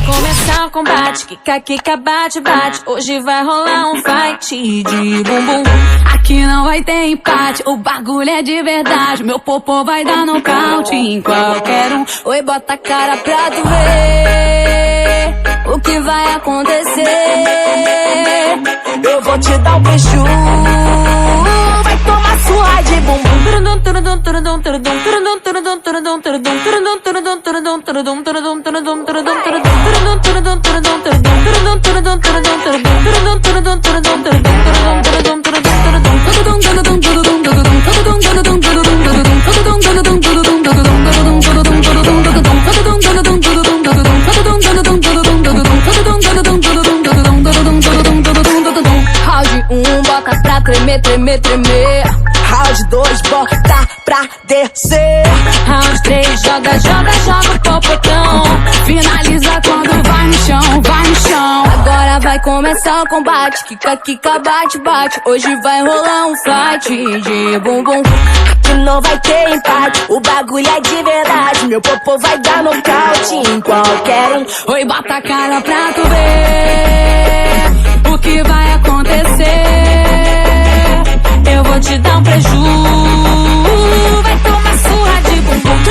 começar o combate, kika, bate, bate. Hoje vai rolar um fight de bumbum. Aqui não vai ter empate, o bagulho é de verdade. Meu popô vai dar nocaute em qualquer um. Oi, bota a cara pra tu ver o que vai acontecer. Eu vou te dar um beijo, vai tomar surra de bumbum. Round 1, bota pra tremer, tremer, tremer. Round 2, bota pra descer. Round 3, joga, joga, joga o popotão. Finaliza quando vai no chão, vai no chão. Agora vai começar o combate, kika, bate, bate. Hoje vai rolar um fight de bumbum. Aqui não vai ter empate, o bagulho é de verdade. Meu popô vai dar nocaute em qualquer um. Oi, bota a cara pra tu ver o que vai acontecer. Eu vou te dar um preju, vai tomar surra de bumbum.